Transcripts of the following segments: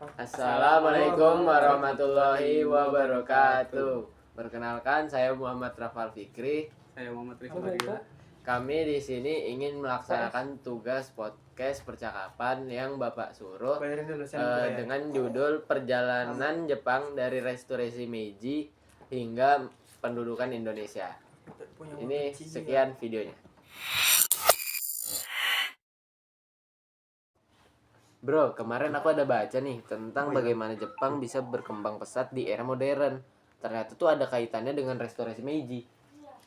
Assalamualaikum warahmatullahi wabarakatuh. Perkenalkan, saya Muhammad Rafal Fikri. Saya Muhammad Rizky Fadila. Kami di sini ingin melaksanakan tugas podcast percakapan yang Bapak suruh dengan judul Perjalanan Jepang dari Restorasi Meiji hingga Pendudukan Indonesia. Ini sekian videonya. Bro, kemarin aku ada baca nih tentang bagaimana Jepang bisa berkembang pesat di era modern. Ternyata tuh ada kaitannya dengan restorasi Meiji.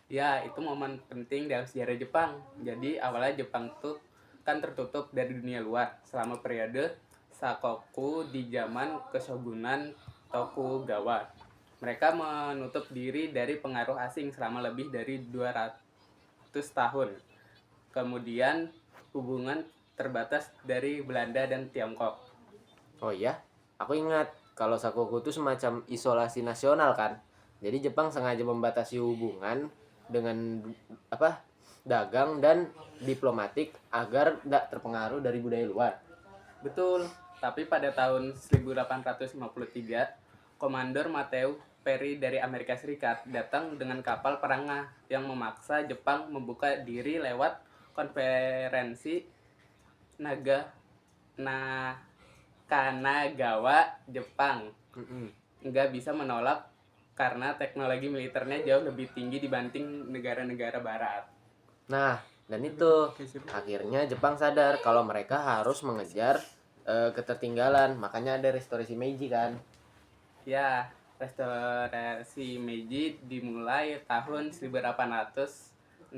Ya, itu momen penting dalam sejarah Jepang. Jadi awalnya Jepang tuh kan tertutup dari dunia luar selama periode Sakoku di zaman Keshogunan Tokugawa. Mereka menutup diri dari pengaruh asing selama lebih dari 200 tahun. Kemudian hubungan terbatas dari Belanda dan Tiongkok. Oh iya, aku ingat kalau Sakoku itu semacam isolasi nasional kan. Jadi Jepang sengaja membatasi hubungan dengan dagang dan diplomatik agar tidak terpengaruh dari budaya luar. Betul, tapi pada tahun 1853, Komandor Matthew Perry dari Amerika Serikat datang dengan kapal perangnya yang memaksa Jepang membuka diri lewat konferensi Kanagawa, Jepang. Nggak bisa menolak karena teknologi militernya jauh lebih tinggi dibanding negara-negara barat. Nah, dan itu akhirnya Jepang sadar kalau mereka harus mengejar ketertinggalan. Makanya ada restorasi Meiji kan. Ya, restorasi Meiji dimulai tahun 1868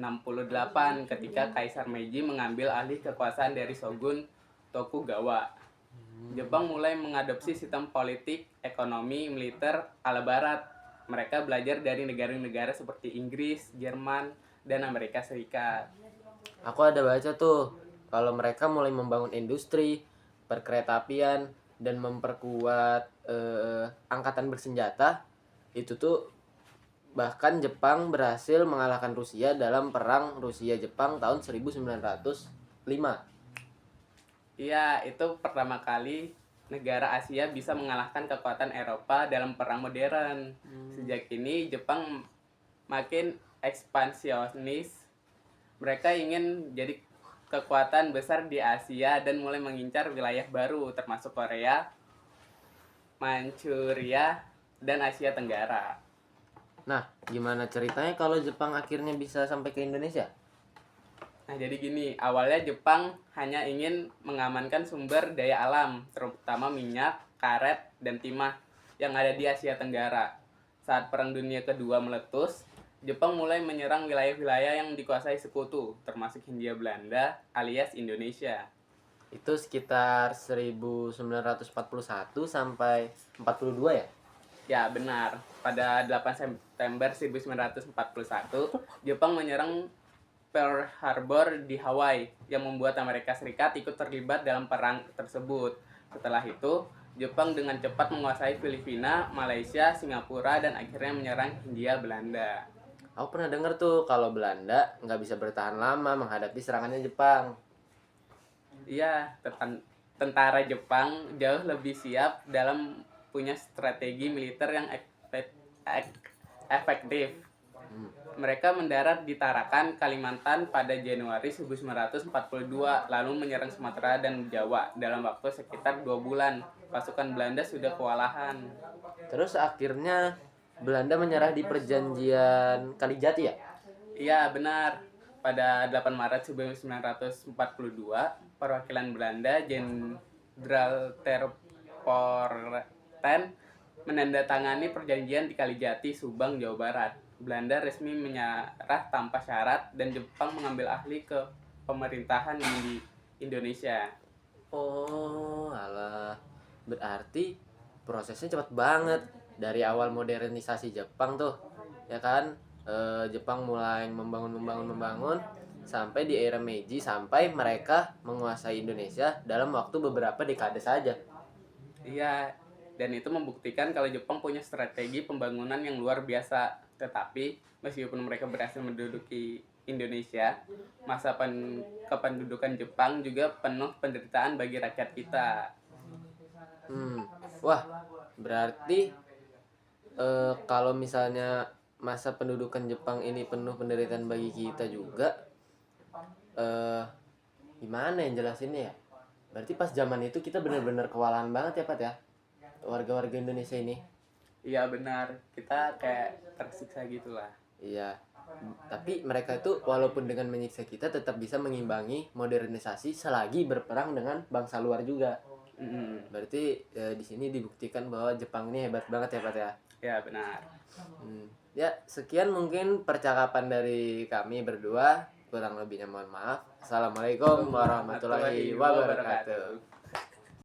ketika Kaisar Meiji mengambil alih kekuasaan dari Shogun Tokugawa. Jepang mulai mengadopsi sistem politik, ekonomi, militer ala barat. Mereka belajar dari negara-negara seperti Inggris, Jerman, dan Amerika Serikat. Aku ada baca tuh kalau mereka mulai membangun industri, perkeretaapian, dan memperkuat angkatan bersenjata. Itu tuh bahkan Jepang berhasil mengalahkan Rusia dalam perang Rusia-Jepang tahun 1905. Iya, itu pertama kali negara Asia bisa mengalahkan kekuatan Eropa dalam perang modern. Sejak ini Jepang makin ekspansionis. Mereka ingin jadi kekuatan besar di Asia dan mulai mengincar wilayah baru termasuk Korea, Manchuria, dan Asia Tenggara. Nah, gimana ceritanya kalau Jepang akhirnya bisa sampai ke Indonesia? Nah, jadi gini, awalnya Jepang hanya ingin mengamankan sumber daya alam, terutama minyak, karet, dan timah yang ada di Asia Tenggara. Saat Perang Dunia Kedua meletus, Jepang mulai menyerang wilayah-wilayah yang dikuasai sekutu, termasuk Hindia Belanda alias Indonesia. Itu sekitar 1941 sampai 42 ya? Ya, benar. Pada 8 September 1941, Jepang menyerang Pearl Harbor di Hawaii yang membuat Amerika Serikat ikut terlibat dalam perang tersebut. Setelah itu, Jepang dengan cepat menguasai Filipina, Malaysia, Singapura, dan akhirnya menyerang Hindia Belanda. Aku pernah dengar tuh kalau Belanda nggak bisa bertahan lama menghadapi serangannya Jepang. Iya, tentara Jepang jauh lebih siap dalam punya strategi militer yang efektif. Mereka mendarat di Tarakan, Kalimantan pada Januari 1942, lalu menyerang Sumatera dan Jawa dalam waktu sekitar 2 bulan. Pasukan Belanda sudah kewalahan. Terus akhirnya Belanda menyerah di perjanjian Kalijati ya? Iya, benar. Pada 8 Maret 1942, perwakilan Belanda Jenderal Terpoorten menandatangani perjanjian di Kalijati, Subang, Jawa Barat. Belanda resmi menyerah tanpa syarat dan Jepang mengambil alih ke pemerintahan di Indonesia. Oh, alah. Berarti prosesnya cepat banget dari awal modernisasi Jepang tuh. Ya kan? Jepang mulai membangun sampai di era Meiji sampai mereka menguasai Indonesia dalam waktu beberapa dekade saja. Iya, dan itu membuktikan kalau Jepang punya strategi pembangunan yang luar biasa. Tetapi meskipun mereka berhasil menduduki Indonesia, masa kependudukan Jepang juga penuh penderitaan bagi rakyat kita. Wah, berarti kalau misalnya masa pendudukan Jepang ini penuh penderitaan bagi kita juga, eh gimana yang jelasinnya ya? Berarti pas zaman itu kita benar-benar kewalahan banget ya Pat ya, warga-warga Indonesia ini. Iya benar, kita kayak tersiksa gitulah. Iya, tapi mereka itu walaupun dengan menyiksa kita tetap bisa mengimbangi modernisasi selagi berperang dengan bangsa luar juga. Mm-mm. Berarti di sini dibuktikan bahwa Jepang ini hebat banget ya Pat ya. Ya benar. Ya, sekian mungkin percakapan dari kami berdua. Kurang lebihnya mohon maaf. Assalamualaikum warahmatullahi wabarakatuh.